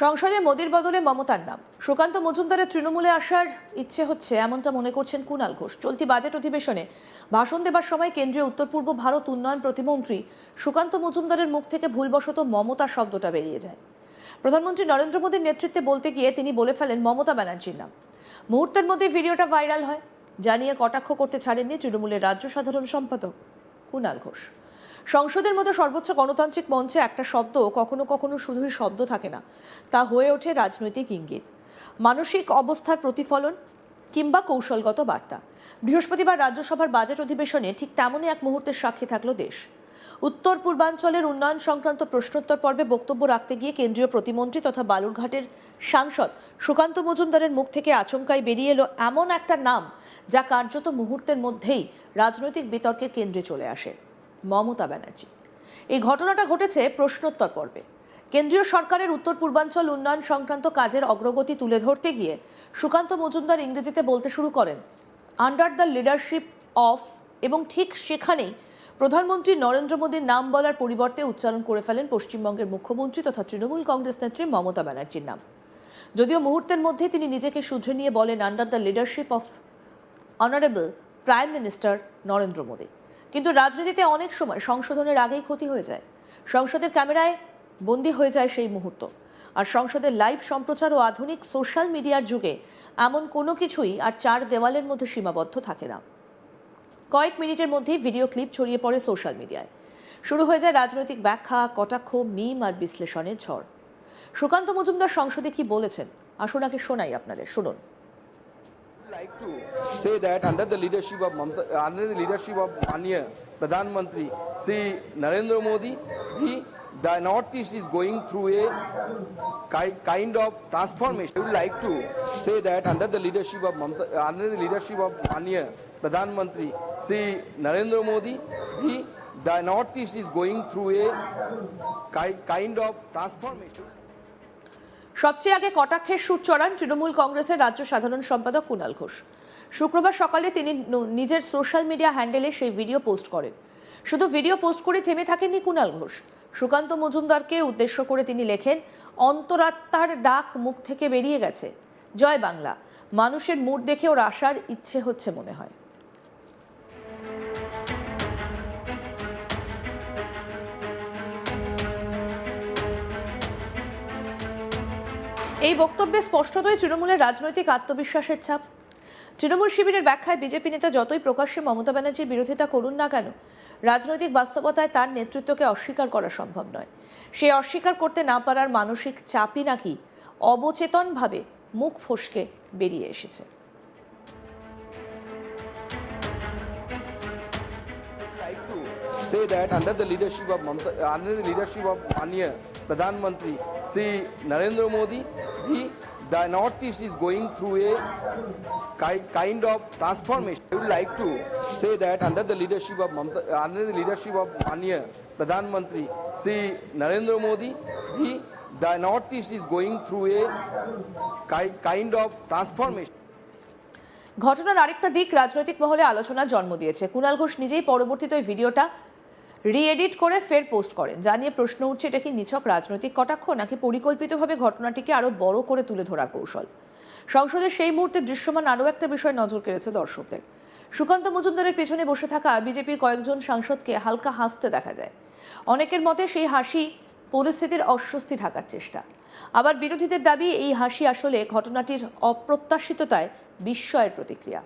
সংসদে মোদির বদলে মমতার নাম। সুকান্ত মজুমদারের তৃণমূলে আসার ইচ্ছে হচ্ছে এমনটা মনে করছেন কুণাল ঘোষ। চলতি বাজেট অধিবেশনে ভাষণ দেবার সময় কেন্দ্রীয় উত্তর পূর্ব ভারত উন্নয়ন প্রতিমন্ত্রী সুকান্ত মজুমদারের মুখ থেকে ভুলবশত মমতা শব্দটা বেরিয়ে যায়। প্রধানমন্ত্রী নরেন্দ্র মোদীর নেতৃত্বে বলতে গিয়ে তিনি বলে ফেলেন মমতা ব্যানার্জির নাম। মুহূর্তের মধ্যে ভিডিওটা ভাইরাল হয়, যা নিয়ে কটাক্ষ করতে ছাড়েননি তৃণমূলের রাজ্য সাধারণ সম্পাদক কুণাল ঘোষ। সংসদের মতো সর্বোচ্চ গণতান্ত্রিক মঞ্চে একটা শব্দ কখনো কখনো শুধুই শব্দ থাকে না, তা হয়ে ওঠে রাজনৈতিক ইঙ্গিত, মানসিক অবস্থার প্রতিফলন কিংবা কৌশলগত বার্তা। বৃহস্পতিবার রাজ্যসভার বাজেট অধিবেশনে ঠিক তেমনই এক মুহূর্তের সাক্ষী থাকলো দেশ। উত্তর পূর্বাঞ্চলের উন্নয়ন সংক্রান্ত প্রশ্নোত্তর পর্বে বক্তব্য রাখতে গিয়ে কেন্দ্রীয় প্রতিমন্ত্রী তথা বালুরঘাটের সাংসদ সুকান্ত মজুমদারের মুখ থেকে আচমকাই বেরিয়ে এলো এমন একটা নাম, যা কার্যত মুহূর্তের মধ্যেই রাজনৈতিক বিতর্কের কেন্দ্রে চলে আসে, মমতা ব্যানার্জি। এই ঘটনাটা ঘটেছে প্রশ্নোত্তর পর্বে। কেন্দ্রীয় সরকারের উত্তর পূর্বাঞ্চল উন্নয়ন সংক্রান্ত কাজের অগ্রগতি তুলে ধরতে গিয়ে সুকান্ত মজুমদার ইংরেজিতে বলতে শুরু করেন আন্ডার দ্য লিডারশিপ অফ, এবং ঠিক সেখানেই প্রধানমন্ত্রী নরেন্দ্র মোদীর নাম বলার পরিবর্তে উচ্চারণ করে ফেলেন পশ্চিমবঙ্গের মুখ্যমন্ত্রী তথা তৃণমূল কংগ্রেস নেত্রী মমতা ব্যানার্জির নাম। যদিও মুহূর্তের মধ্যে তিনি নিজেকে শুধরে নিয়ে বলেন under the leadership of honourable prime minister Narendra Modi. কিন্তু রাজনীতিতে অনেক সময় সংশোধনের আগেই ক্ষতি হয়ে যায়। সংসদের ক্যামেরায় বন্দী হয়ে যায় সেই মুহূর্ত। আর সংসদের লাইভ সম্প্রচার ও আধুনিক সোশ্যাল মিডিয়ার যুগে এমন কোনো কিছুই আর চার দেওয়ালের মধ্যে সীমাবদ্ধ থাকে না। কয়েক মিনিটের মধ্যেই ভিডিও ক্লিপ ছড়িয়ে পড়ে সোশ্যাল মিডিয়ায়। শুরু হয়ে যায় রাজনৈতিক ব্যাখ্যা, কটাক্ষ, মিম আর বিশ্লেষণের ঝড়। সুকান্ত মজুমদার সংসদে কি বলেছেন আসুন আগে শোনাই আপনাদের, শুনুন। Like to say that under the leadership of Manya Pradhan Mantri Shri Narendra Modi ji, the Northeast is going through a kind of transformation. I would like to say that under the leadership of Manya Pradhan Mantri Shri Narendra Modi ji, the Northeast is going through a kind of transformation. সবচেয়ে আগে কটাক্ষের সুর চড়ান তৃণমূল কংগ্রেসের রাজ্য সাধারণ সম্পাদক কুণাল ঘোষ। শুক্রবার সকালে তিনি নিজের সোশ্যাল মিডিয়া হ্যান্ডেলে সেই ভিডিও পোস্ট করেন। শুধু ভিডিও পোস্ট করে থেমে থাকেননি কুণাল ঘোষ। সুকান্ত মজুমদারকে উদ্দেশ্য করে তিনি লেখেন, অন্তরাত্মার ডাক মুখ থেকে বেরিয়ে গেছে, জয় বাংলা। মানুষের মুড দেখে ওর আসার ইচ্ছে হচ্ছে মনে হয়। এই বক্তব্যে স্পষ্টতই তৃণমূলের রাজনৈতিক আত্মবিশ্বাসের ছাপ। তৃণমূল শিবিরের ব্যাখ্যায় বিজেপি নেতা যতই প্রকাশ্যে মমতা ব্যানার্জির বিরোধিতা করুন না কেন, রাজনৈতিক বাস্তবতায় তার নেতৃত্বকে অস্বীকার করা সম্ভব নয়। সে অস্বীকার করতে না পারার মানসিক চাপই নাকি অবচেতনভাবে মুখ ফসকে বেরিয়ে এসেছে। Say that under the leadership of Manya Pradhan Mantri Shri Narendra Modi ji, the Northeast is going through a kind of transformation. I would like to say that under the leadership of Manya Pradhan Mantri Shri Narendra Modi ji, the Northeast is going through a kind of transformation. ঘটনার আরেকটা দিক রাজনৈতিক মহলে আলোচনার জন্ম দিয়েছে। কুণাল ঘোষ নিজেই পরবর্তীতে ওই ভিডিওটা রি-এডিট করে ফের পোস্ট করেন, যা নিয়ে প্রশ্ন উঠছে এটা কি নিছক রাজনৈতিক কটাক্ষ নাকি পরিকল্পিতভাবে ঘটনাটিকে আরো বড় করে তুলে ধরার কৌশল। সংসদের সেই মুহূর্তে দৃশ্যমান আরও একটা বিষয় নজর কেড়েছে দর্শকদের। সুকান্ত মজুমদারের পেছনে বসে থাকা বিজেপির কয়েকজন সাংসদকে হালকা হাসতে দেখা যায়। অনেকের মতে সেই হাসি পরিস্থিতির অস্বস্তি ঢাকার চেষ্টা। আবার বিরোধীদের দাবি এই হাসি আসলে ঘটনাটির অপ্রত্যাশিততায় বিস্ময়ের প্রতিক্রিয়া।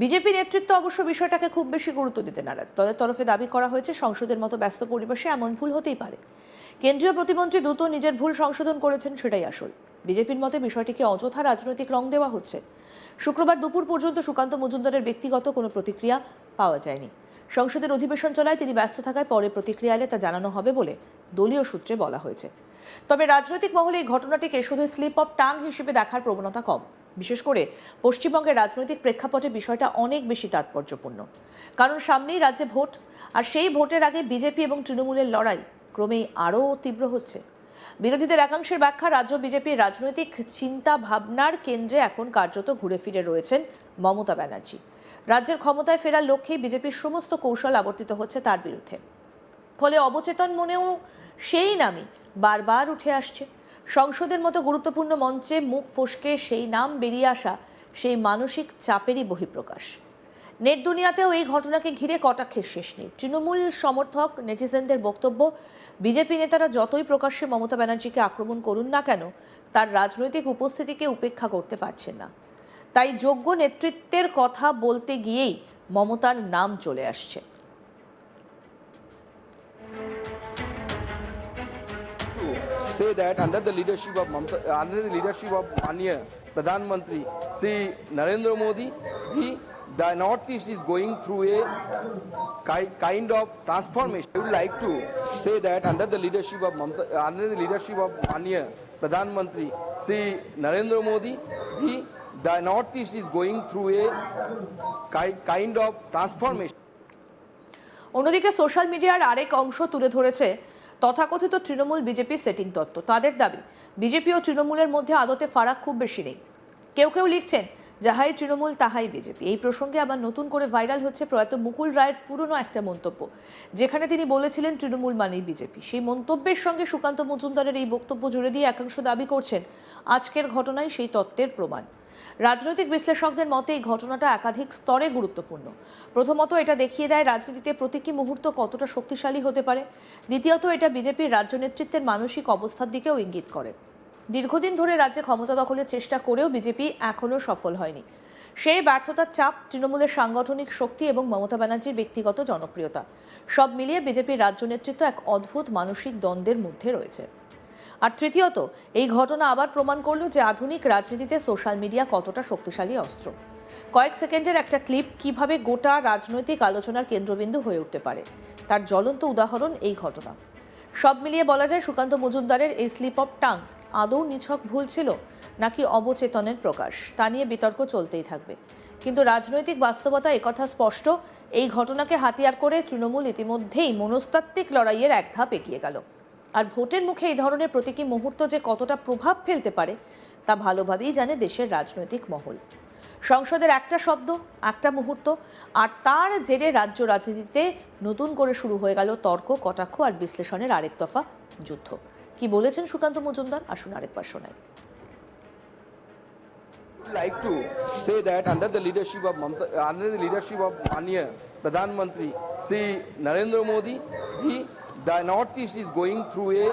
বিজেপি নেতৃত্ব অবশ্য বিষয়টাকে খুব বেশি গুরুত্ব দিতে নারাজ। তাদের তরফে দাবি করা হয়েছে সংসদের মতো ব্যস্ত পরিবেশে এমন ভুল হতেই পারে। কেন্দ্রীয় প্রতিমন্ত্রী দ্রুত নিজের ভুল সংশোধন করেছেন, সেটাই আসল। বিজেপির মতে বিষয়টিকে অযথা রাজনৈতিক রং দেওয়া হচ্ছে। শুক্রবার দুপুর পর্যন্ত সুকান্ত মজুমদারের ব্যক্তিগত কোনো প্রতিক্রিয়া পাওয়া যায়নি। সংসদের অধিবেশন চলায় তিনি ব্যস্ত থাকায় পরে প্রতিক্রিয়া এলে তা জানানো হবে বলে দলীয় সূত্রে বলা হয়েছে। তবে রাজনৈতিক মহলে এই ঘটনাটিকে শুধু স্লিপ অফ টাং হিসেবে দেখার প্রবণতা কম। বিশেষ করে পশ্চিমবঙ্গের রাজনৈতিক প্রেক্ষাপটে বিষয়টা অনেক বেশি তাৎপর্যপূর্ণ। কারণ সামনেই রাজ্যে ভোট, আর সেই ভোটের আগে বিজেপি এবং তৃণমূলের লড়াই ক্রমেই আরও তীব্র হচ্ছে। বিরোধীদের একাংশের ব্যাখ্যা, রাজ্য বিজেপির রাজনৈতিক চিন্তা ভাবনার কেন্দ্রে এখন কার্যত ঘুরে ফিরে রয়েছেন মমতা ব্যানার্জি। রাজ্যের ক্ষমতায় ফেরার লক্ষ্যেই বিজেপির সমস্ত কৌশল আবর্তিত হচ্ছে তার বিরুদ্ধে। ফলে অবচেতন মনেও সেই নামই বারবার উঠে আসছে। সংসদের মতো গুরুত্বপূর্ণ মঞ্চে মুখ ফসকে সেই নাম বেরিয়ে আসা সেই মানসিক চাপেরই বহিঃপ্রকাশ। নেট দুনিয়াতেও এই ঘটনাকে ঘিরে কটাক্ষের শেষ নেই। তৃণমূল সমর্থক নেটিজেনদের বক্তব্য, বিজেপি নেতারা যতই প্রকাশ্যে মমতা ব্যানার্জিকে আক্রমণ করুন না কেন, তার রাজনৈতিক উপস্থিতিকে উপেক্ষা করতে পারছেন না। তাই যোগ্য নেতৃত্বের কথা বলতে গিয়েই মমতার নাম চলে আসছে। Say that under the leadership of Manya Pradhan Mantri Sri Narendra Modi ji, the Northeast is going through a kind of transformation. I would like to say that under the leadership of Manya Pradhan Mantri Sri Narendra Modi ji, the Northeast is going through a kind of transformation. অন্যদিকে social মিডিয়ার আরেক অংশ তুলে ধরেছে তথাকথিত Trinamool BJP setting তত্ত্ব। তাদের দাবি, বিজেপি ও তৃণমূলের মধ্যে আদতে ফারাক খুব বেশি নেই। কেউ কেউ লিখছেন, যাহাই তৃণমূল তাহাই বিজেপি। এই প্রসঙ্গে আবার নতুন করে ভাইরাল হচ্ছে প্রয়াত মুকুল রায়ের পুরনো একটা মন্তব্য, যেখানে তিনি বলেছিলেন তৃণমূল মানেই বিজেপি। সেই মন্তব্যের সঙ্গে সুকান্ত মজুমদারের এই বক্তব্য জুড়ে দিয়ে একাংশ দাবি করছেন আজকের ঘটনাই সেই তত্ত্বের প্রমাণ। রাজনৈতিক বিশ্লেষকদের মতে এই ঘটনাটা একাধিক স্তরে গুরুত্বপূর্ণ। প্রথমত, এটা দেখিয়ে দেয় রাজনীতিতে প্রতীকী মুহূর্ত কতটা শক্তিশালী হতে পারে। দ্বিতীয়ত, এটা বিজেপির রাজ্য নেতৃত্বের মানসিক অবস্থার দিকেও ইঙ্গিত করে। দীর্ঘদিন ধরে রাজ্যে ক্ষমতা দখলের চেষ্টা করেও বিজেপি এখনও সফল হয়নি। সেই ব্যর্থতার চাপ, তৃণমূলের সাংগঠনিক শক্তি এবং মমতা ব্যানার্জির ব্যক্তিগত জনপ্রিয়তা, সব মিলিয়ে বিজেপির রাজ্য নেতৃত্ব এক অদ্ভুত মানসিক দ্বন্দ্বের মধ্যে রয়েছে। আর তৃতীয়ত, এই ঘটনা আবার প্রমাণ করল যে আধুনিক রাজনীতিতে সোশ্যাল মিডিয়া কতটা শক্তিশালী অস্ত্র। কয়েক সেকেন্ডের একটা ক্লিপ কিভাবে গোটা রাজনৈতিক আলোচনার কেন্দ্রবিন্দু হয়ে উঠতে পারে, তার জ্বলন্ত উদাহরণ এই ঘটনা। সব মিলিয়ে বলা যায়, সুকান্ত মজুমদারের এই স্লিপ অফ টাং আদৌ নিছক ভুল ছিল নাকি অবচেতনের প্রকাশ, তা নিয়ে বিতর্ক চলতেই থাকবে। কিন্তু রাজনৈতিক বাস্তবতা একথা স্পষ্ট, এই ঘটনাকে হাতিয়ার করে তৃণমূল ইতিমধ্যেই মনস্তাত্ত্বিক লড়াইয়ের এক ধাপ এগিয়ে গেল। আর ভোটের মুখে এই ধরনের প্রতীকী মুহূর্ত যে কতটা প্রভাব ফেলতে পারে তা ভালোভাবেই জানে দেশের রাজনৈতিক মহল। সংসদের একটা শব্দ, একটা মুহূর্ত, আর তার জেরে রাজ্য রাজনীতিতে নতুন করে শুরু হয়ে গেল তর্ক, কটাক্ষ আর বিশ্লেষণের আরেক দফা যুদ্ধ। কি বলেছেন সুকান্ত মজুমদার, আসুন আরেকবার শোনাই। Like to say that under the leadership of Manya Pradhan Mantri Sri Narendra Modi ji, the Northeast is going through a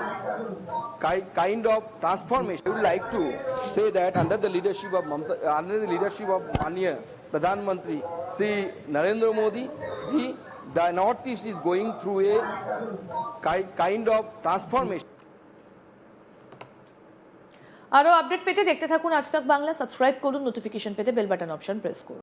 kind of transformation. I would like to say that under the leadership of Manya Pradhan Mantri Sri Narendra Modi ji, the Northeast is going through a kind of transformation. আরও update পেতে দেখতে থাকুন আজ তাক Bangla. Subscribe করুন, notification পেতে bell button option press করুন।